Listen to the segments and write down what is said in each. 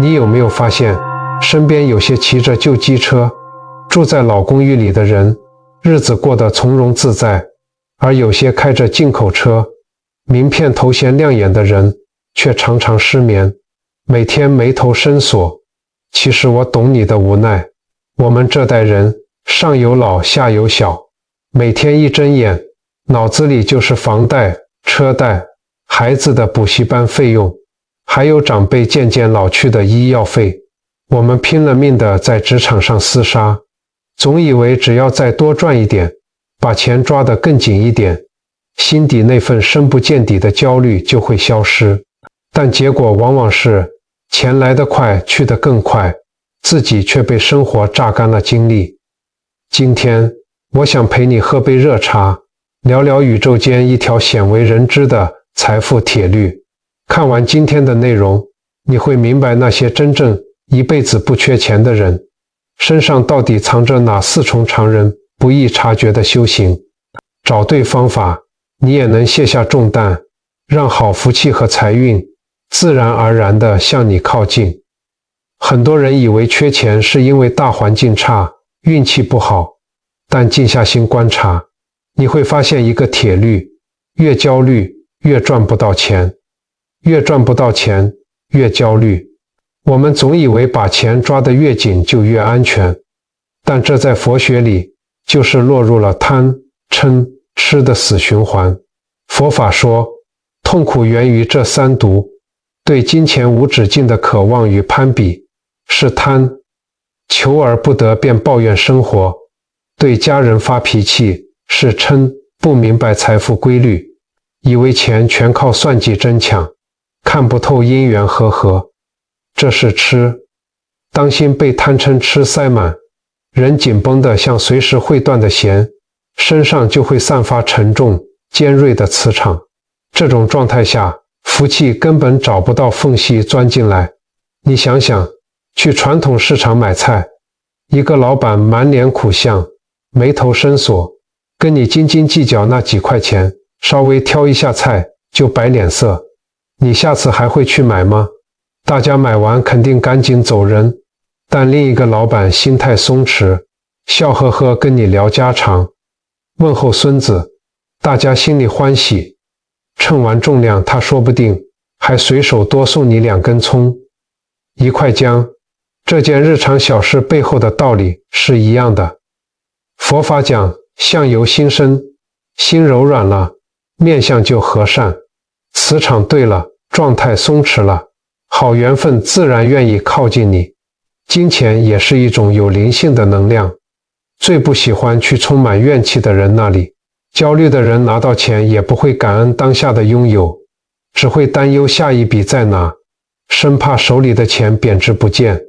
你有没有发现，身边有些骑着旧机车，住在老公寓里的人，日子过得从容自在，而有些开着进口车，名片头衔亮眼的人，却常常失眠，每天眉头深锁。其实我懂你的无奈，我们这代人上有老下有小，每天一睁眼，脑子里就是房贷、车贷、孩子的补习班费用，还有长辈渐渐老去的医药费。我们拼了命地在职场上厮杀，总以为只要再多赚一点，把钱抓得更紧一点，心底那份深不见底的焦虑就会消失。但结果往往是钱来得快，去得更快，自己却被生活榨干了精力。今天我想陪你喝杯热茶，聊聊宇宙间一条鲜为人知的财富铁律。看完今天的内容，你会明白那些真正一辈子不缺钱的人，身上到底藏着哪4重常人不易察觉的修行。找对方法，你也能卸下重担，让好福气和财运自然而然地向你靠近。很多人以为缺钱是因为大环境差，运气不好，但静下心观察，你会发现一个铁律：越焦虑越赚不到钱，越赚不到钱越焦虑。我们总以为把钱抓得越紧就越安全，但这在佛学里就是落入了贪、嗔、痴的死循环。佛法说，痛苦源于这3毒：对金钱无止境的渴望与攀比是贪，求而不得便抱怨生活；对家人发脾气是嗔，不明白财富规律，以为钱全靠算计争抢，看不透因缘和合，这是痴。当心被贪嗔痴塞满，人紧绷得像随时会断的弦，身上就会散发沉重尖锐的磁场。这种状态下，福气根本找不到缝隙钻进来。你想想，去传统市场买菜，一个老板满脸苦相，眉头深锁，跟你斤斤计较那几块钱，稍微挑一下菜就摆脸色，你下次还会去买吗？大家买完肯定赶紧走人，但另一个老板心态松弛，笑呵呵跟你聊家常，问候孙子，大家心里欢喜。称完重量，他说不定还随手多送你2根葱、1块姜。这件日常小事背后的道理是一样的。佛法讲相由心生，心柔软了，面相就和善，磁场对了，状态松弛了，好缘分自然愿意靠近你。金钱也是一种有灵性的能量，最不喜欢去充满怨气的人那里。焦虑的人拿到钱也不会感恩当下的拥有，只会担忧下一笔在哪，生怕手里的钱贬值不见。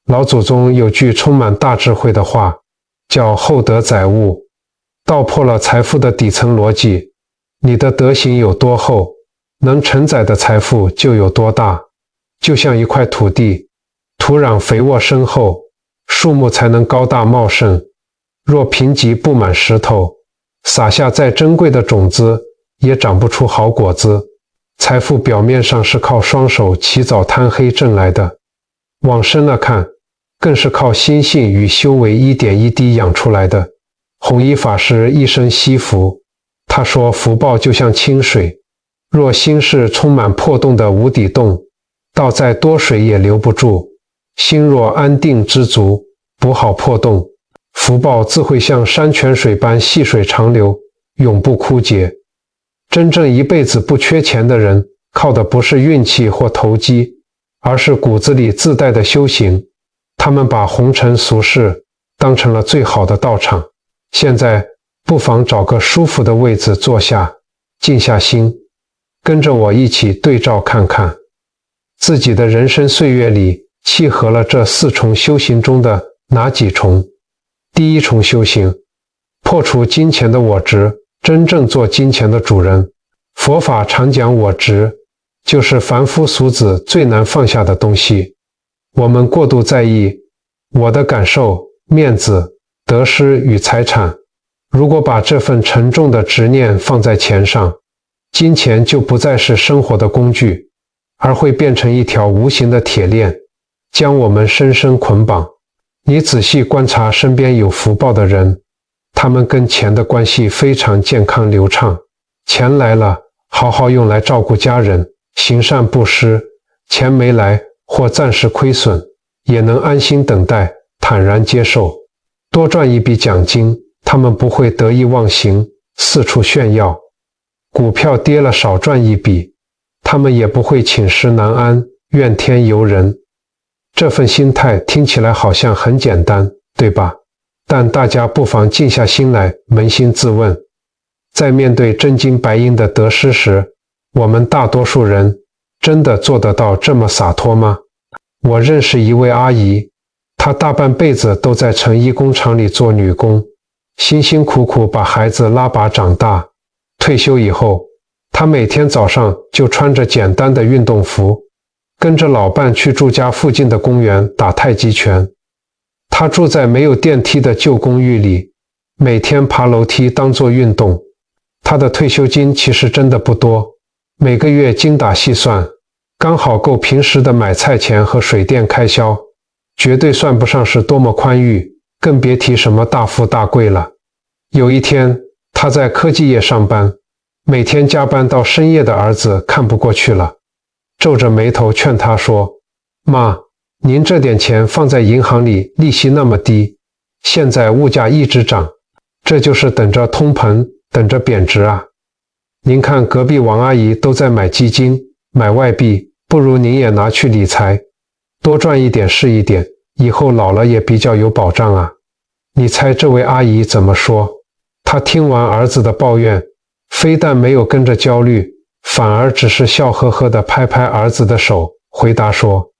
老祖宗有句充满大智慧的话，叫厚德载物，道破了财富的底层逻辑。你的德行有多厚，能承载的财富就有多大。就像一块土地，土壤肥沃深厚，树木才能高大茂盛。若贫瘠布满石头，撒下再珍贵的种子也长不出好果子。财富表面上是靠双手起早贪黑挣来的，往深了看，更是靠心性与修为一点一滴养出来的。弘一法师一生惜福，他说福报就像清水，若心是充满破洞的无底洞，倒再多水也留不住。心若安定知足，补好破洞，福报自会像山泉水般细水长流，永不枯竭。真正一辈子不缺钱的人，靠的不是运气或投机，而是骨子里自带的修行。他们把红尘俗世当成了最好的道场。现在不妨找个舒服的位子坐下，静下心，跟着我一起对照看看，自己的人生岁月里契合了这4重修行中的哪几重。第1重修行，破除金钱的我执，真正做金钱的主人。佛法常讲我执，就是凡夫俗子最难放下的东西。我们过度在意我的感受、面子、得失与财产，如果把这份沉重的执念放在钱上，金钱就不再是生活的工具，而会变成一条无形的铁链，将我们深深捆绑。你仔细观察身边有福报的人，他们跟钱的关系非常健康流畅。钱来了，好好用来照顾家人，行善布施；钱没来或暂时亏损，也能安心等待，坦然接受。多赚一笔奖金，他们不会得意忘形，四处炫耀；股票跌了少赚一笔，他们也不会寝食难安，怨天尤人。这份心态听起来好像很简单，对吧？但大家不妨静下心来，扪心自问，在面对真金白银的得失时，我们大多数人真的做得到这么洒脱吗？我认识一位阿姨，她大半辈子都在成衣工厂里做女工，辛辛苦苦把孩子拉拔长大。退休以后，她每天早上就穿着简单的运动服，跟着老伴去住家附近的公园打太极拳。她住在没有电梯的旧公寓里，每天爬楼梯当作运动。她的退休金其实真的不多，每个月精打细算，刚好够平时的买菜钱和水电开销，绝对算不上是多么宽裕，更别提什么大富大贵了。有一天，她在科技业上班，每天加班到深夜的儿子看不过去了，皱着眉头劝她说：“妈，您这点钱放在银行里利息那么低，现在物价一直涨，这就是等着通膨，等着贬值啊。您看隔壁王阿姨都在买基金，买外币，不如您也拿去理财，多赚一点是一点，以后老了也比较有保障啊。”你猜这位阿姨怎么说？她听完儿子的抱怨，非但没有跟着焦虑，反而只是笑呵呵地拍拍儿子的手，回答说：“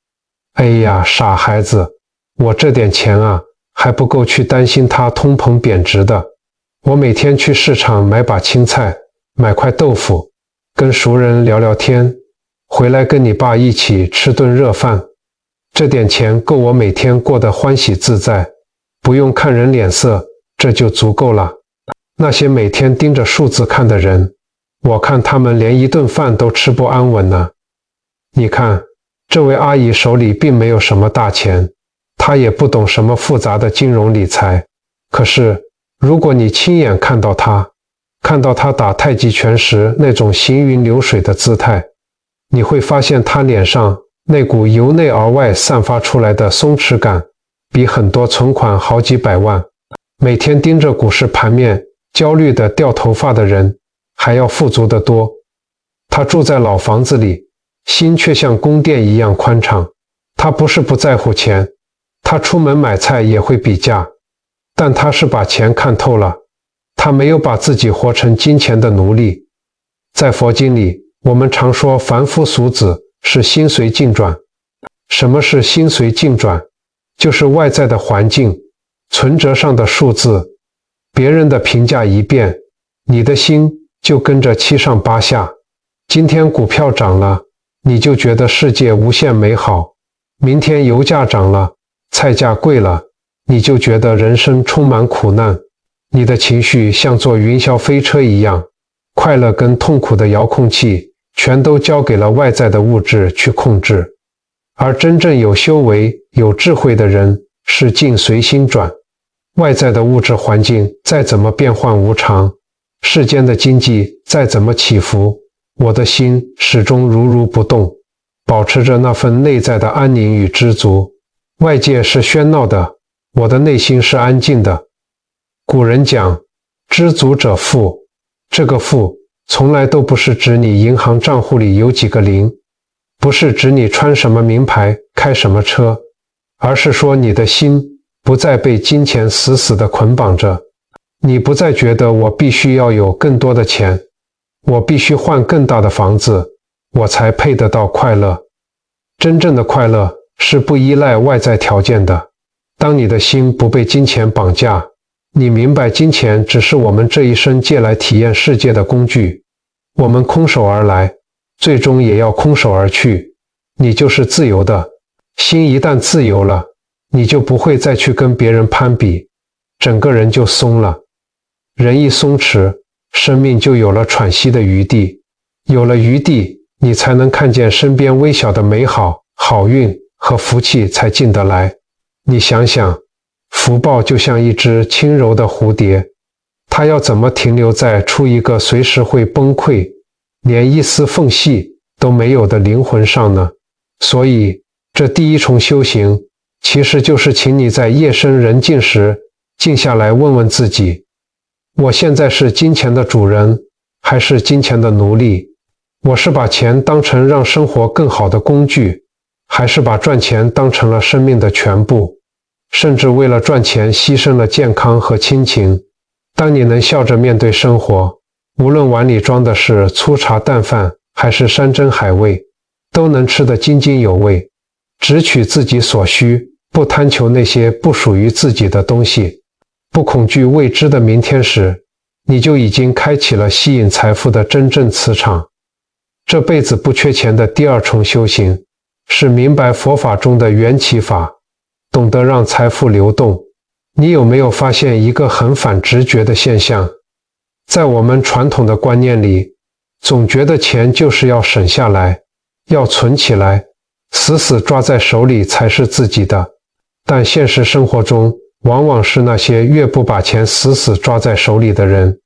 哎呀，傻孩子，我这点钱啊，还不够去担心它通膨贬值的。我每天去市场买把青菜，买块豆腐，跟熟人聊聊天，回来跟你爸一起吃顿热饭。这点钱够我每天过得欢喜自在，不用看人脸色，这就足够了。那些每天盯着数字看的人，我看他们连一顿饭都吃不安稳呢。你看，这位阿姨手里并没有什么大钱，她也不懂什么复杂的金融理财。可是，如果你亲眼看到她打太极拳时那种行云流水的姿态，你会发现她脸上那股由内而外散发出来的松弛感，比很多存款好几百万，每天盯着股市盘面焦虑的掉头发的人还要富足得多。她住在老房子里，心却像宫殿一样宽敞。她不是不在乎钱，她出门买菜也会比价，但她是把钱看透了，她没有把自己活成金钱的奴隶。在佛经里，我们常说凡夫俗子是心随境转。什么是心随境转？就是外在的环境，存折上的数字，别人的评价一变，你的心就跟着七上八下。今天股票涨了，你就觉得世界无限美好；明天油价涨了，菜价贵了，你就觉得人生充满苦难。你的情绪像坐云霄飞车一样，快乐跟痛苦的遥控器全都交给了外在的物质去控制。而真正有修为、有智慧的人是境随心转。外在的物质环境再怎么变幻无常，世间的经济再怎么起伏，我的心始终如如不动，保持着那份内在的安宁与知足。外界是喧闹的，我的内心是安静的。古人讲，知足者富，这个富从来都不是指你银行账户里有几个零，不是指你穿什么名牌，开什么车，而是说你的心不再被金钱死死地捆绑着，你不再觉得我必须要有更多的钱，我必须换更大的房子，我才配得到快乐。真正的快乐是不依赖外在条件的。当你的心不被金钱绑架，你明白金钱只是我们这一生借来体验世界的工具，我们空手而来，最终也要空手而去，你就是自由的。心一旦自由了，你就不会再去跟别人攀比，整个人就松了。人一松弛，生命就有了喘息的余地，有了余地，你才能看见身边微小的美好、好运和福气才进得来。你想想，福报就像一只轻柔的蝴蝶，它要怎么停留在出一个随时会崩溃，连一丝缝隙都没有的灵魂上呢？所以，这第一重修行，其实就是请你在夜深人静时，静下来问问自己，我现在是金钱的主人，还是金钱的奴隶？我是把钱当成让生活更好的工具，还是把赚钱当成了生命的全部，甚至为了赚钱牺牲了健康和亲情？当你能笑着面对生活，无论碗里装的是粗茶淡饭还是山珍海味，都能吃得津津有味，只取自己所需，不贪求那些不属于自己的东西，不恐惧未知的明天时，你就已经开启了吸引财富的真正磁场。这辈子不缺钱的第二重修行，是明白佛法中的缘起法，懂得让财富流动。你有没有发现一个很反直觉的现象？在我们传统的观念里，总觉得钱就是要省下来，要存起来，死死抓在手里才是自己的。但现实生活中，往往是那些越不把钱死死抓在手里的人，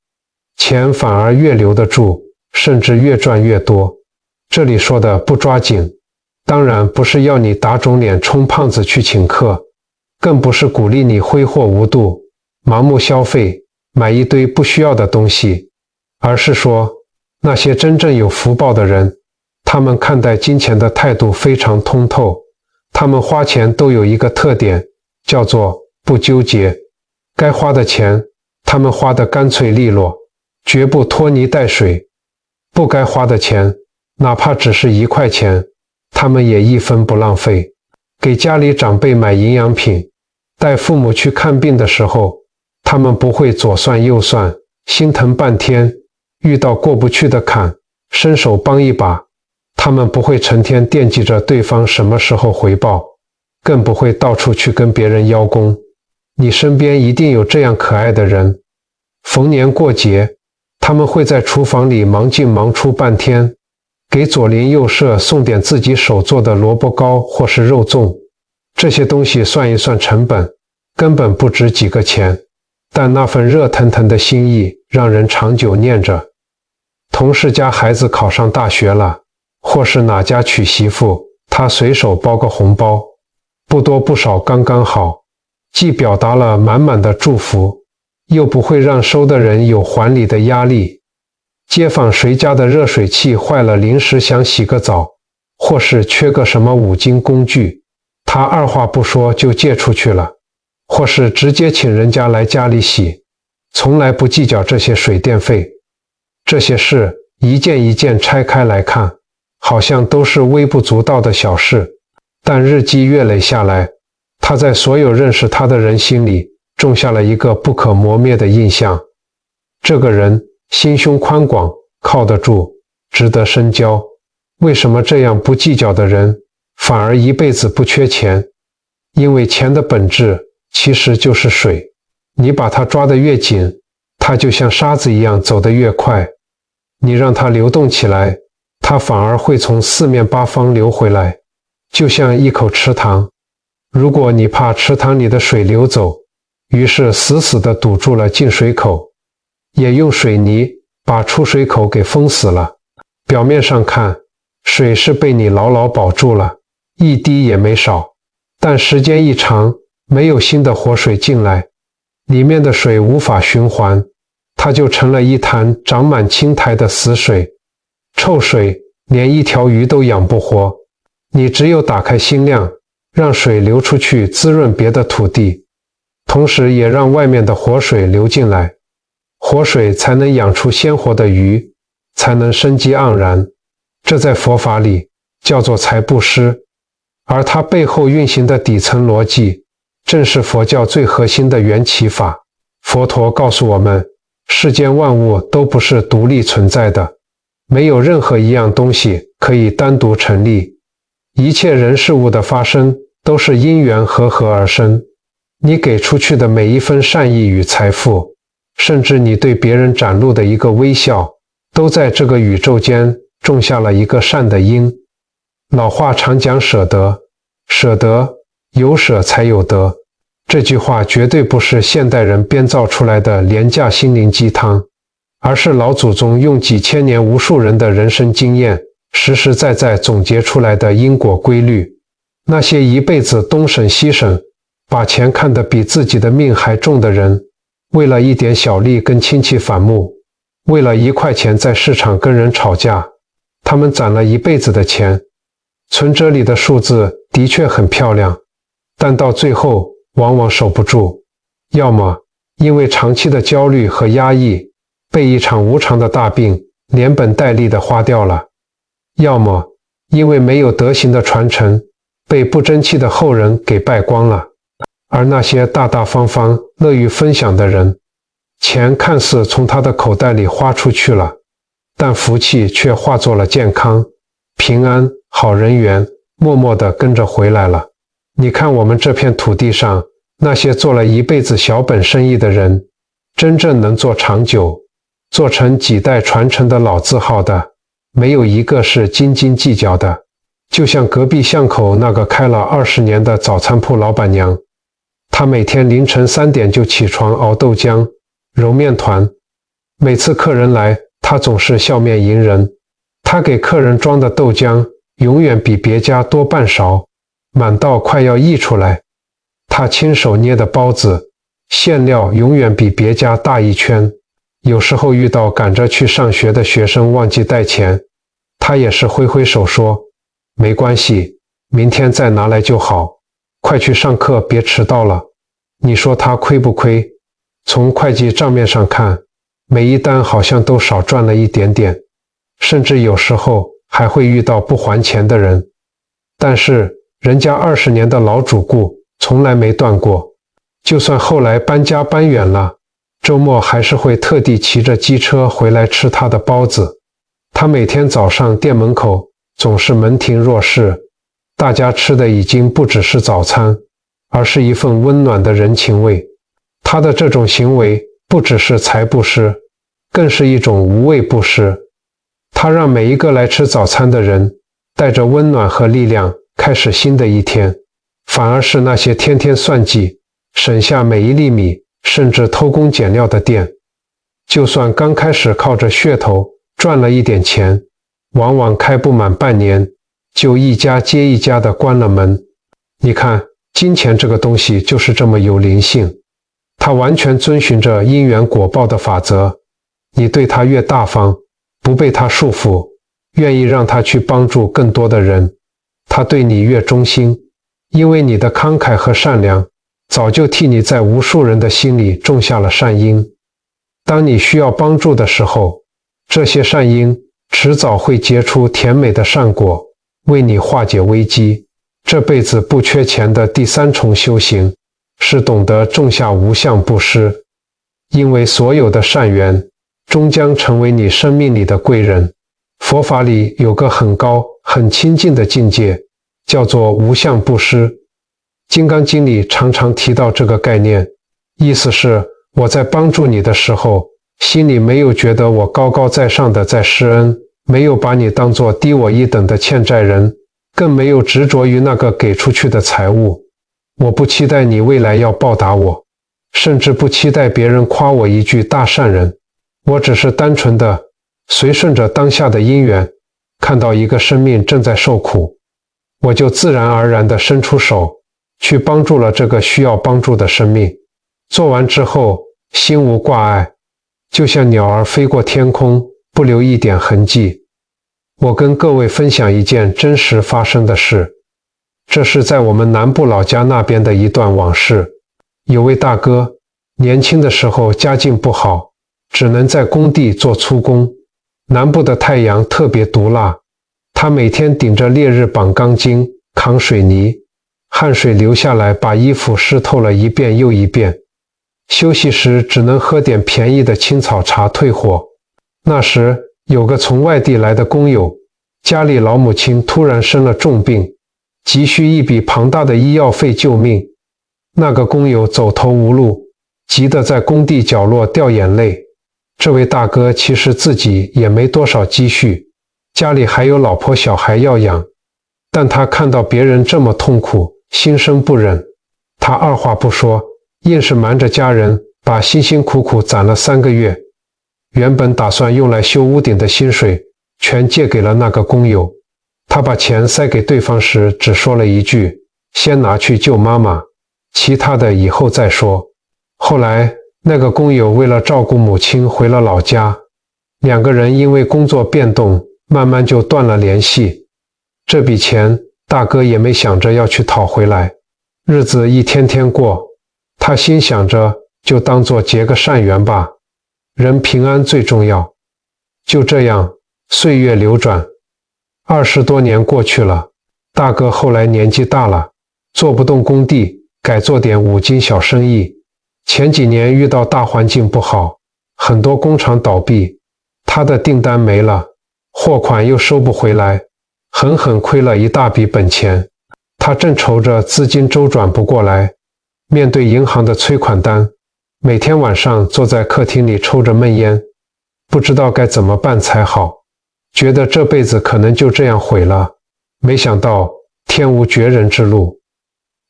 钱反而越留得住，甚至越赚越多。这里说的不抓紧，当然不是要你打肿脸充胖子去请客，更不是鼓励你挥霍无度，盲目消费，买一堆不需要的东西，而是说，那些真正有福报的人，他们看待金钱的态度非常通透，他们花钱都有一个特点，叫做不纠结。该花的钱，他们花得干脆利落，绝不拖泥带水；不该花的钱，哪怕只是1块钱，他们也一分不浪费。给家里长辈买营养品，带父母去看病的时候，他们不会左算右算，心疼半天，遇到过不去的坎，伸手帮一把。他们不会成天惦记着对方什么时候回报，更不会到处去跟别人邀功。你身边一定有这样可爱的人，逢年过节，他们会在厨房里忙进忙出半天，给左邻右舍送点自己手做的萝卜糕或是肉粽。这些东西算一算成本，根本不值几个钱，但那份热腾腾的心意让人长久念着。同事家孩子考上大学了，或是哪家娶媳妇，他随手包个红包，不多不少刚刚好，既表达了满满的祝福，又不会让收的人有还礼的压力。街坊谁家的热水器坏了，临时想洗个澡，或是缺个什么5金工具，他二话不说就借出去了，或是直接请人家来家里洗，从来不计较这些水电费。这些事一件一件拆开来看，好像都是微不足道的小事，但日积月累下来，他在所有认识他的人心里种下了一个不可磨灭的印象。这个人心胸宽广，靠得住，值得深交。为什么这样不计较的人反而一辈子不缺钱？因为钱的本质其实就是水，你把它抓得越紧，它就像沙子一样走得越快。你让它流动起来，它反而会从四面八方流回来，就像一口池塘。如果你怕池塘里的水流走，于是死死地堵住了进水口，也用水泥把出水口给封死了。表面上看，水是被你牢牢保住了，一滴也没少，但时间一长，没有新的活水进来，里面的水无法循环，它就成了一潭长满青苔的死水，臭水连一条鱼都养不活。你只有打开心量，让水流出去滋润别的土地，同时也让外面的活水流进来，活水才能养出鲜活的鱼，才能生机盎然。这在佛法里叫做财布施，而它背后运行的底层逻辑，正是佛教最核心的缘起法。佛陀告诉我们，世间万物都不是独立存在的，没有任何一样东西可以单独成立，一切人事物的发生都是因缘和合而生。你给出去的每一分善意与财富，甚至你对别人展露的一个微笑，都在这个宇宙间种下了一个善的因。老话常讲舍得，舍得，有舍才有得。这句话绝对不是现代人编造出来的廉价心灵鸡汤，而是老祖宗用几千年无数人的人生经验，实实在在总结出来的因果规律。那些一辈子东省西省，把钱看得比自己的命还重的人，为了一点小利跟亲戚反目，为了1块钱在市场跟人吵架，他们攒了一辈子的钱，存折里的数字的确很漂亮，但到最后往往守不住，要么因为长期的焦虑和压抑，被一场无常的大病连本带利的花掉了，要么因为没有德行的传承，被不争气的后人给败光了。而那些大大方方乐于分享的人，钱看似从他的口袋里花出去了，但福气却化作了健康、平安、好人缘，默默地跟着回来了。你看我们这片土地上，那些做了一辈子小本生意的人，真正能做长久，做成几代传承的老字号的，没有一个是斤斤计较的。就像隔壁巷口那个开了20年的早餐铺老板娘，她每天凌晨3点就起床熬豆浆、揉面团，每次客人来，她总是笑面迎人。她给客人装的豆浆永远比别家多半勺，满到快要溢出来。她亲手捏的包子，馅料永远比别家大一圈。有时候遇到赶着去上学的学生忘记带钱，她也是挥挥手说，没关系，明天再拿来就好，快去上课别迟到了。你说他亏不亏？从会计账面上看，每一单好像都少赚了一点点，甚至有时候还会遇到不还钱的人。但是人家20年的老主顾从来没断过，就算后来搬家搬远了，周末还是会特地骑着机车回来吃他的包子。他每天早上店门口总是门庭若市，大家吃的已经不只是早餐，而是一份温暖的人情味。他的这种行为不只是财布施，更是一种无畏布施。他让每一个来吃早餐的人带着温暖和力量开始新的一天，反而是那些天天算计，省下每一粒米，甚至偷工减料的店，就算刚开始靠着噱头赚了一点钱，往往开不满半年，就一家接一家的关了门。你看，金钱这个东西就是这么有灵性，它完全遵循着因缘果报的法则。你对它越大方，不被它束缚，愿意让它去帮助更多的人，它对你越忠心，因为你的慷慨和善良，早就替你在无数人的心里种下了善因。当你需要帮助的时候，这些善因迟早会结出甜美的善果，为你化解危机。这辈子不缺钱的第3重修行，是懂得种下无相布施。因为所有的善缘，终将成为你生命里的贵人。佛法里有个很高、很亲近的境界，叫做无相布施。金刚经里常常提到这个概念，意思是我在帮助你的时候，心里没有觉得我高高在上的在施恩，没有把你当作低我一等的欠债人，更没有执着于那个给出去的财物。我不期待你未来要报答我，甚至不期待别人夸我一句大善人。我只是单纯的随顺着当下的因缘，看到一个生命正在受苦，我就自然而然地伸出手，去帮助了这个需要帮助的生命。做完之后，心无挂碍，就像鸟儿飞过天空，不留一点痕迹。我跟各位分享一件真实发生的事，这是在我们南部老家那边的一段往事。有位大哥，年轻的时候家境不好，只能在工地做粗工。南部的太阳特别毒辣，他每天顶着烈日绑钢筋，扛水泥，汗水流下来，把衣服湿透了一遍又一遍。休息时只能喝点便宜的青草茶退火。那时有个从外地来的工友，家里老母亲突然生了重病，急需一笔庞大的医药费救命。那个工友走投无路，急得在工地角落掉眼泪。这位大哥其实自己也没多少积蓄，家里还有老婆小孩要养，但他看到别人这么痛苦，心生不忍。他二话不说，硬是瞒着家人，把辛辛苦苦攒了3个月，原本打算用来修屋顶的薪水，全借给了那个工友。他把钱塞给对方时，只说了一句：“先拿去救妈妈，其他的以后再说。”后来，那个工友为了照顾母亲回了老家，2个人因为工作变动，慢慢就断了联系。这笔钱，大哥也没想着要去讨回来。日子一天天过，他心想着就当作结个善缘吧，人平安最重要。就这样，岁月流转，20多年过去了，大哥后来年纪大了，做不动工地，改做点五金小生意。前几年遇到大环境不好，很多工厂倒闭，他的订单没了，货款又收不回来，狠狠亏了一大笔本钱。他正愁着资金周转不过来，面对银行的催款单，每天晚上坐在客厅里抽着闷烟，不知道该怎么办才好，觉得这辈子可能就这样毁了。没想到天无绝人之路，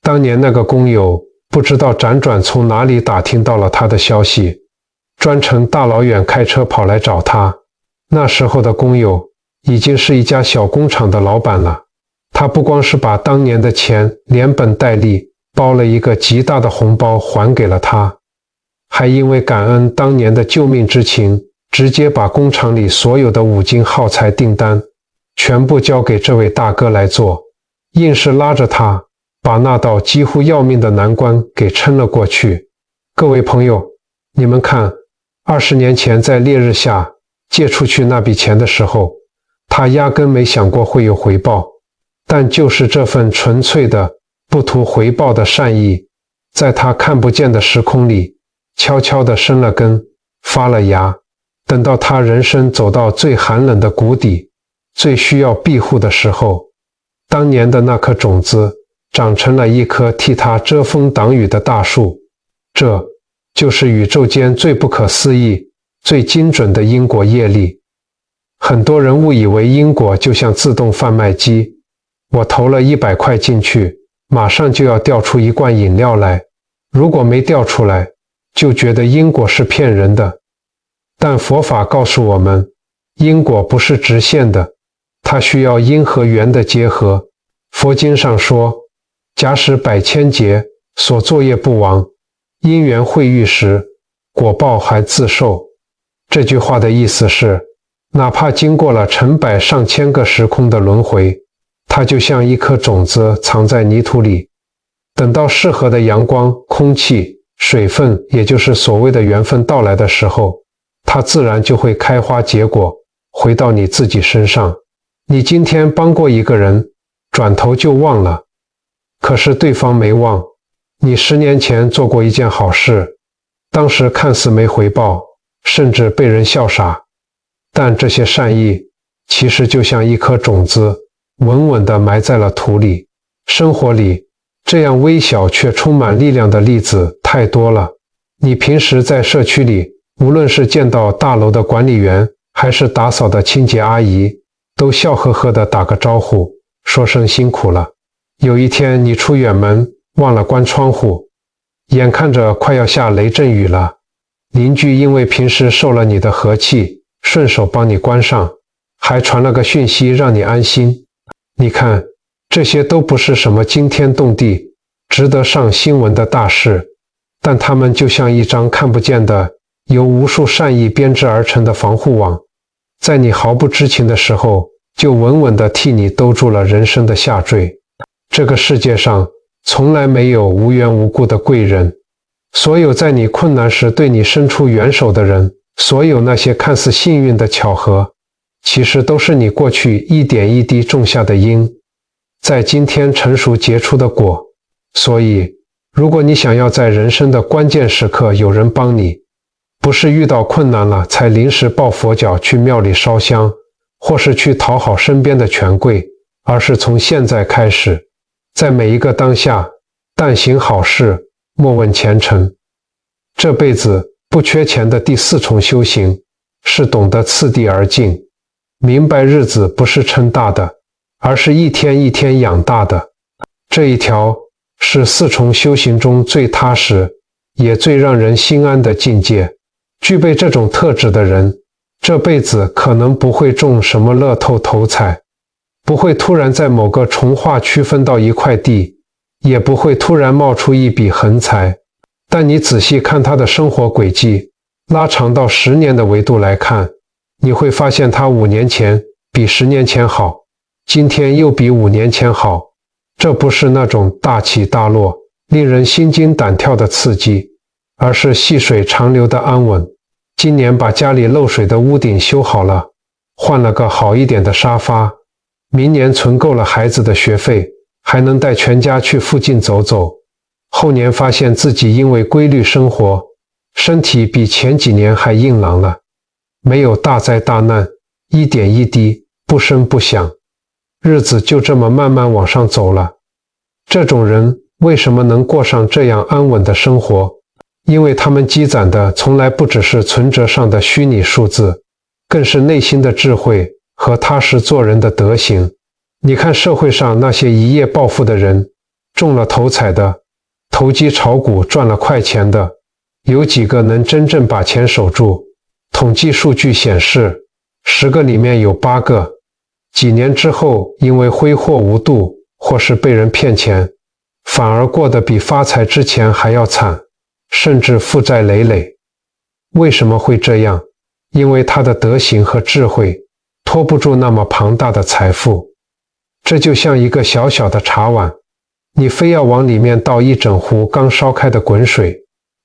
当年那个工友不知道辗转从哪里打听到了他的消息，专程大老远开车跑来找他。那时候的工友已经是一家小工厂的老板了。他不光是把当年的钱连本带利包了一个极大的红包还给了他，还因为感恩当年的救命之情，直接把工厂里所有的五金耗材订单全部交给这位大哥来做，硬是拉着他把那道几乎要命的难关给撑了过去。各位朋友，你们看，20年前在烈日下借出去那笔钱的时候，他压根没想过会有回报，但就是这份纯粹的不图回报的善意，在他看不见的时空里悄悄地生了根，发了芽。等到他人生走到最寒冷的谷底，最需要庇护的时候，当年的那颗种子长成了一棵替他遮风挡雨的大树。这就是宇宙间最不可思议、最精准的因果业力。很多人误以为因果就像自动贩卖机，我投了100块进去，马上就要调出一罐饮料来，如果没调出来，就觉得因果是骗人的。但佛法告诉我们，因果不是直线的，它需要因和缘的结合。佛经上说，假使百千劫，所作业不亡，因缘会遇时，果报还自受。这句话的意思是，哪怕经过了成百上千个时空的轮回，它就像一颗种子藏在泥土里，等到适合的阳光、空气、水分，也就是所谓的缘分到来的时候，它自然就会开花结果，回到你自己身上。你今天帮过一个人，转头就忘了，可是对方没忘。你10年前做过一件好事，当时看似没回报，甚至被人笑傻，但这些善意其实就像一颗种子，稳稳地埋在了土里。生活里这样微小却充满力量的例子太多了。你平时在社区里，无论是见到大楼的管理员，还是打扫的清洁阿姨，都笑呵呵地打个招呼，说声辛苦了。有一天你出远门，忘了关窗户，眼看着快要下雷阵雨了，邻居因为平时受了你的和气，顺手帮你关上，还传了个讯息让你安心。你看，这些都不是什么惊天动地、值得上新闻的大事，但它们就像一张看不见的、由无数善意编织而成的防护网，在你毫不知情的时候，就稳稳地替你兜住了人生的下坠。这个世界上从来没有无缘无故的贵人，所有在你困难时对你伸出援手的人，所有那些看似幸运的巧合，其实都是你过去一点一滴种下的因，在今天成熟结出的果。所以，如果你想要在人生的关键时刻有人帮你，不是遇到困难了才临时抱佛脚去庙里烧香，或是去讨好身边的权贵，而是从现在开始，在每一个当下，但行好事，莫问前程。这辈子不缺钱的第4重修行，是懂得次第而进，明白日子不是撑大的，而是一天一天养大的。这一条是四重修行中最踏实，也最让人心安的境界。具备这种特质的人，这辈子可能不会中什么乐透头彩，不会突然在某个从化区分到一块地，也不会突然冒出一笔横财。但你仔细看他的生活轨迹，拉长到10年的维度来看，你会发现他5年前比10年前好，今天又比5年前好。这不是那种大起大落，令人心惊胆跳的刺激，而是细水长流的安稳。今年把家里漏水的屋顶修好了，换了个好一点的沙发，明年存够了孩子的学费，还能带全家去附近走走。后年发现自己因为规律生活，身体比前几年还硬朗了，没有大灾大难，一点一滴，不声不响，日子就这么慢慢往上走了。这种人为什么能过上这样安稳的生活？因为他们积攒的从来不只是存折上的虚拟数字，更是内心的智慧和踏实做人的德行。你看社会上那些一夜暴富的人，中了头彩的，投机炒股赚了快钱的，有几个能真正把钱守住？统计数据显示，10个里面有8个，几年之后因为挥霍无度或是被人骗钱，反而过得比发财之前还要惨，甚至负债累累。为什么会这样？因为他的德行和智慧拖不住那么庞大的财富。这就像一个小小的茶碗，你非要往里面倒一整壶刚烧开的滚水，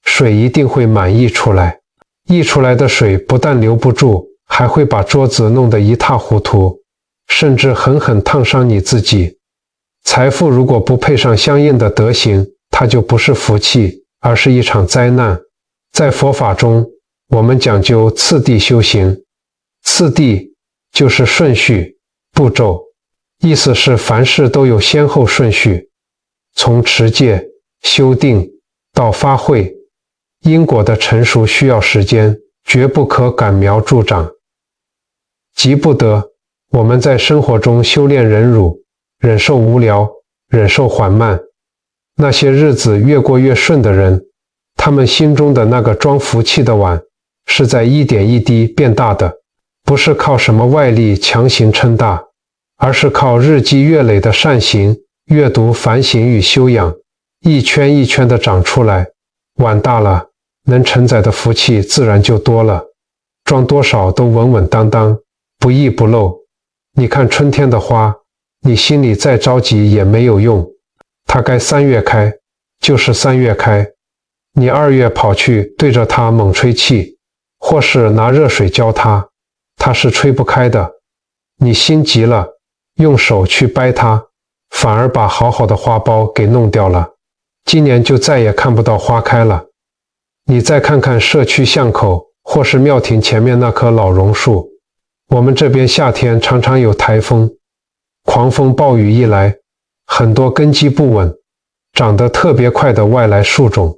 水一定会满溢出来。溢出来的水不但留不住，还会把桌子弄得一塌糊涂，甚至狠狠烫伤你自己。财富如果不配上相应的德行，它就不是福气，而是一场灾难。在佛法中，我们讲究次第修行，次第就是顺序、步骤，意思是凡事都有先后顺序，从持戒、修定到发慧，因果的成熟需要时间，绝不可赶苗助长。急不得我们在生活中修炼忍辱，忍受无聊，忍受缓慢。那些日子越过越顺的人，他们心中的那个装福气的碗，是在一点一滴变大的，不是靠什么外力强行撑大，而是靠日积月累的善行、阅读、反省与修养，一圈一圈地长出来。碗大了，能承载的福气自然就多了，装多少都稳稳当当，不溢不漏。你看春天的花，你心里再着急也没有用，它该3月开，就是3月开。你2月跑去对着它猛吹气，或是拿热水浇它，它是吹不开的。你心急了，用手去掰它，反而把好好的花苞给弄掉了，今年就再也看不到花开了。你再看看社区巷口或是庙庭前面那棵老榕树，我们这边夏天常常有台风，狂风暴雨一来，很多根基不稳、长得特别快的外来树种，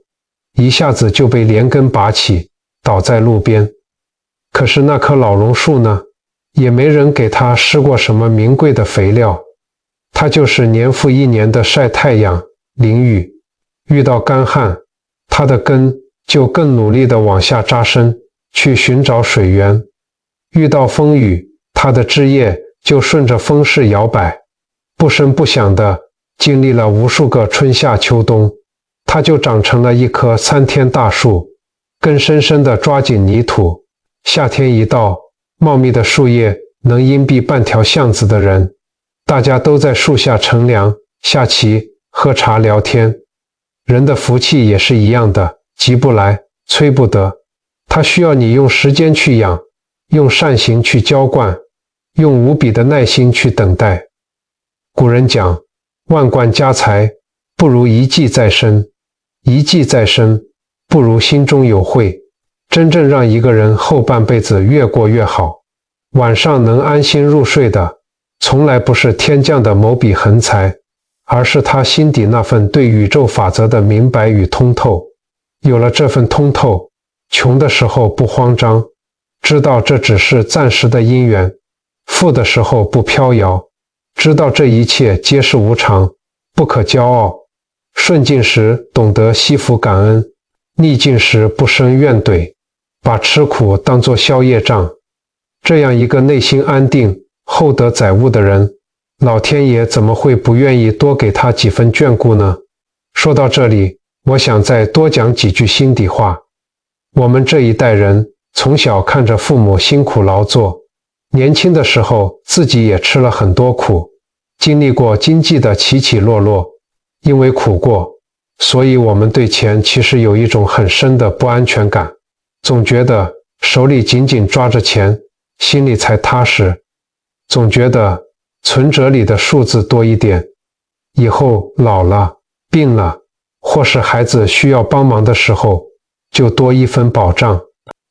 一下子就被连根拔起，倒在路边。可是那棵老榕树呢，也没人给它施过什么名贵的肥料，它就是年复一年的晒太阳、淋雨，遇到干旱，它的根就更努力地往下扎深，去寻找水源。遇到风雨，它的枝叶就顺着风势摇摆，不声不响地经历了无数个春夏秋冬，它就长成了一棵参天大树，根深深地抓紧泥土。夏天一到，茂密的树叶能荫蔽半条巷子的人，大家都在树下乘凉、下棋、喝茶、聊天。人的福气也是一样的，急不来，催不得，它需要你用时间去养，用善行去浇灌，用无比的耐心去等待。古人讲，万贯家财不如一技在身，一技在身不如心中有慧。真正让一个人后半辈子越过越好，晚上能安心入睡的，从来不是天降的某笔横财，而是他心底那份对宇宙法则的明白与通透。有了这份通透，穷的时候不慌张，知道这只是暂时的因缘；富的时候不飘摇，知道这一切皆是无常，不可骄傲。顺境时懂得惜福感恩，逆境时不生怨怼，把吃苦当作消业障。这样一个内心安定、厚德载物的人，老天爷怎么会不愿意多给他几分眷顾呢？说到这里，我想再多讲几句心底话。我们这一代人从小看着父母辛苦劳作，年轻的时候自己也吃了很多苦，经历过经济的起起落落。因为苦过，所以我们对钱其实有一种很深的不安全感，总觉得手里紧紧抓着钱，心里才踏实，总觉得存折里的数字多一点，以后老了、病了，或是孩子需要帮忙的时候，就多一分保障。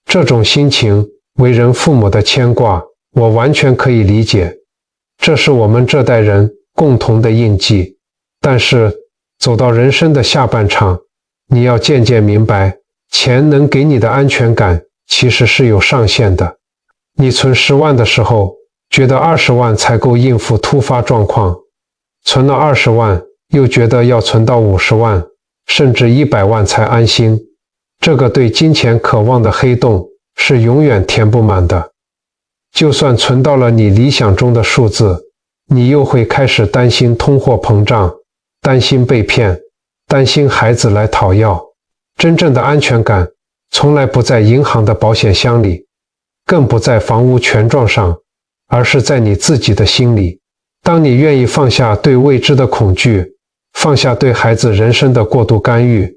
这种心情，为人父母的牵挂，我完全可以理解，这是我们这代人共同的印记。但是走到人生的下半场，你要渐渐明白，钱能给你的安全感其实是有上限的。你存10万的时候，觉得20万才够应付突发状况，存了20万，又觉得要存到50万，甚至100万才安心。这个对金钱渴望的黑洞是永远填不满的。就算存到了你理想中的数字，你又会开始担心通货膨胀，担心被骗，担心孩子来讨要。真正的安全感从来不在银行的保险箱里，更不在房屋权状上，而是在你自己的心里。当你愿意放下对未知的恐惧，放下对孩子人生的过度干预，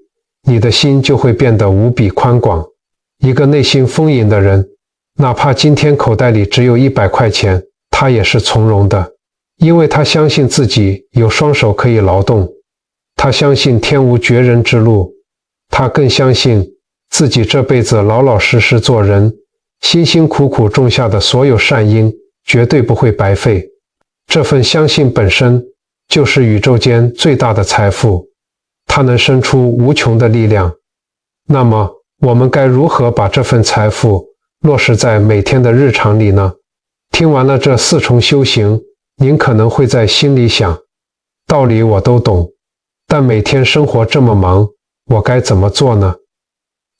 你的心就会变得无比宽广。一个内心丰盈的人，哪怕今天口袋里只有100块钱，他也是从容的，因为他相信自己有双手可以劳动，他相信天无绝人之路，他更相信自己这辈子老老实实做人，辛辛苦苦种下的所有善因绝对不会白费。这份相信本身就是宇宙间最大的财富，它能生出无穷的力量。那么我们该如何把这份财富落实在每天的日常里呢？听完了这4重修行，您可能会在心里想，道理我都懂，但每天生活这么忙，我该怎么做呢？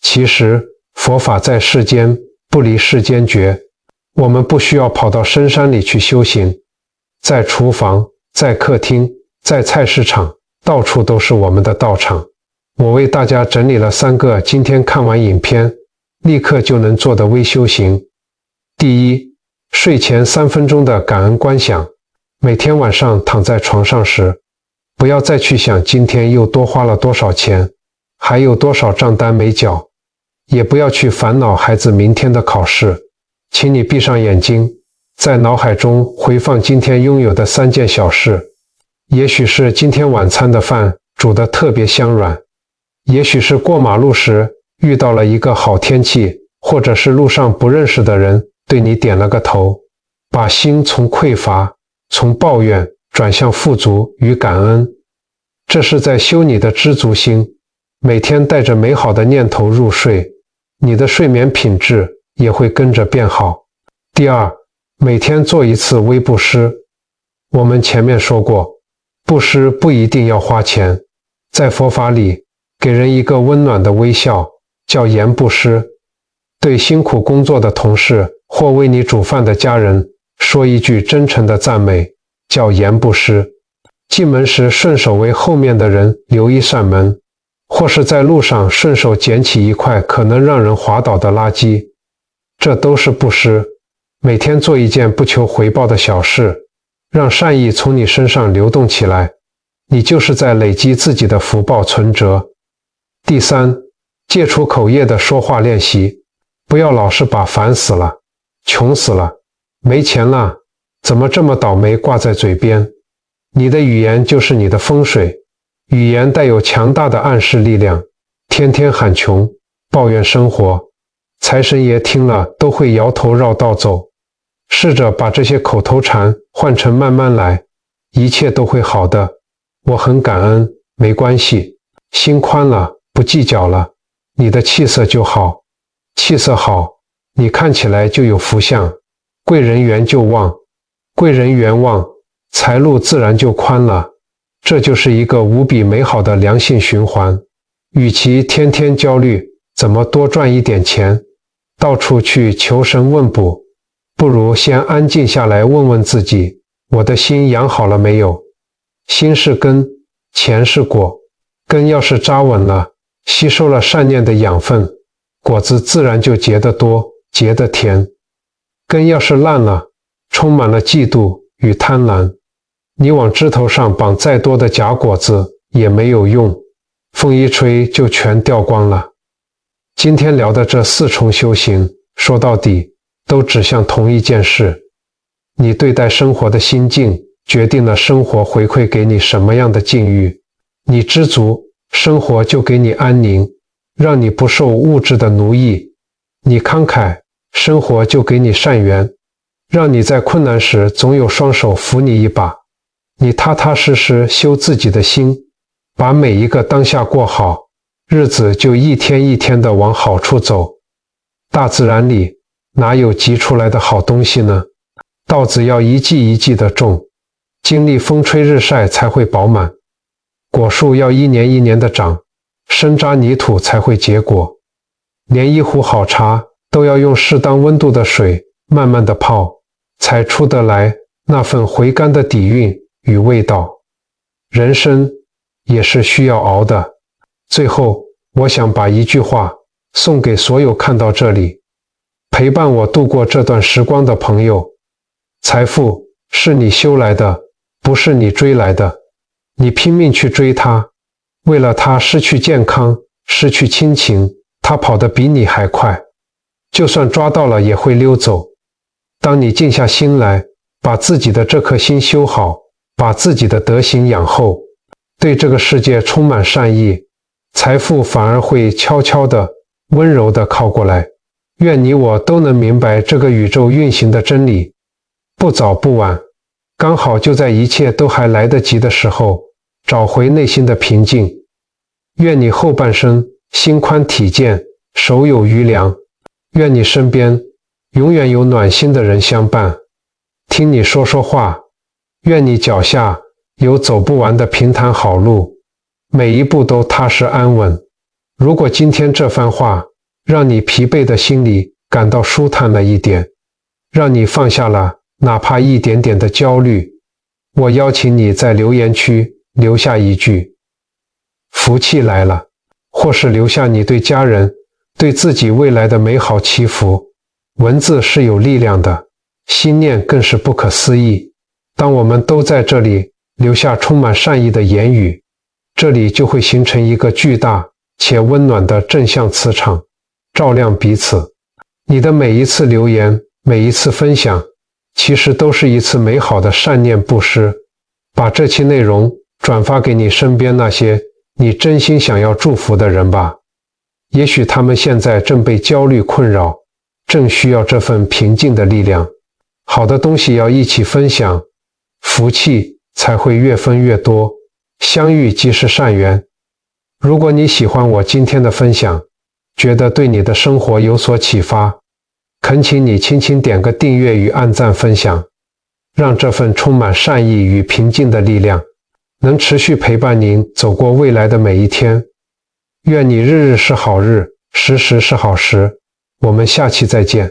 其实佛法在世间，不离世间觉。我们不需要跑到深山里去修行，在厨房，在客厅，在菜市场，到处都是我们的道场。我为大家整理了3个今天看完影片立刻就能做的微修行。第一，睡前3分钟的感恩观想。每天晚上躺在床上时，不要再去想今天又多花了多少钱，还有多少账单没缴，也不要去烦恼孩子明天的考试。请你闭上眼睛，在脑海中回放今天拥有的3件小事。也许是今天晚餐的饭煮得特别香软，也许是过马路时遇到了一个好天气，或者是路上不认识的人对你点了个头。把心从匮乏、从抱怨转向富足与感恩，这是在修你的知足心。每天带着美好的念头入睡，你的睡眠品质也会跟着变好。第二，每天做1次微布施。我们前面说过，布施不一定要花钱，在佛法里，给人一个温暖的微笑叫言布施，对辛苦工作的同事或为你煮饭的家人说一句真诚的赞美叫言布施。进门时顺手为后面的人留一扇门，或是在路上顺手捡起一块可能让人滑倒的垃圾，这都是布施。每天做一件不求回报的小事，让善意从你身上流动起来，你就是在累积自己的福报存折。第三，戒除口业的说话练习，不要老是把烦死了、穷死了、没钱了、怎么这么倒霉挂在嘴边。你的语言就是你的风水，语言带有强大的暗示力量，天天喊穷，抱怨生活，财神爷听了都会摇头绕道走。试着把这些口头禅换成慢慢来，一切都会好的。我很感恩，没关系，心宽了，不计较了，你的气色就好。气色好，你看起来就有福相，贵人缘就旺，贵人缘旺，财路自然就宽了。这就是一个无比美好的良性循环。与其天天焦虑怎么多赚一点钱，到处去求神问卜，不如先安静下来问问自己，我的心养好了没有？心是根，钱是果，根要是扎稳了，吸收了善念的养分，果子自然就结得多，结得甜。根要是烂了，充满了嫉妒与贪婪，你往枝头上绑再多的假果子也没有用，风一吹就全掉光了。今天聊的这4重修行，说到底都指向同一件事，你对待生活的心境决定了生活回馈给你什么样的境遇。你知足，生活就给你安宁，让你不受物质的奴役；你慷慨，生活就给你善缘，让你在困难时总有双手扶你一把。你踏踏实实修自己的心，把每一个当下过好，日子就一天一天的往好处走。大自然里哪有急出来的好东西呢？稻子要一季一季的种，经历风吹日晒才会饱满；果树要一年一年的长，深扎泥土才会结果。连一壶好茶都要用适当温度的水慢慢的泡，才出得来那份回甘的底蕴与味道。人生也是需要熬的。最后，我想把一句话送给所有看到这里，陪伴我度过这段时光的朋友：财富是你修来的，不是你追来的。你拼命去追它，为了它失去健康，失去亲情，它跑得比你还快，就算抓到了也会溜走。当你静下心来，把自己的这颗心修好，把自己的德行养厚，对这个世界充满善意，财富反而会悄悄地、温柔地靠过来。愿你我都能明白这个宇宙运行的真理，不早不晚，刚好就在一切都还来得及的时候，找回内心的平静。愿你后半生心宽体健，手有余粮。愿你身边永远有暖心的人相伴，听你说说话。愿你脚下有走不完的平坦好路，每一步都踏实安稳。如果今天这番话让你疲惫的心里感到舒坦了一点，让你放下了哪怕一点点的焦虑，我邀请你在留言区留下一句福气来了，或是留下你对家人、对自己未来的美好祈福。文字是有力量的，心念更是不可思议。当我们都在这里留下充满善意的言语，这里就会形成一个巨大且温暖的正向磁场，照亮彼此。你的每一次留言，每一次分享，其实都是一次美好的善念布施。把这期内容转发给你身边那些你真心想要祝福的人吧，也许他们现在正被焦虑困扰，正需要这份平静的力量。好的东西要一起分享，福气才会越分越多，相遇即是善缘。如果你喜欢我今天的分享，觉得对你的生活有所启发，恳请你轻轻点个订阅与按赞分享，让这份充满善意与平静的力量能持续陪伴您走过未来的每一天。愿你日日是好日，时时是好时。我们下期再见。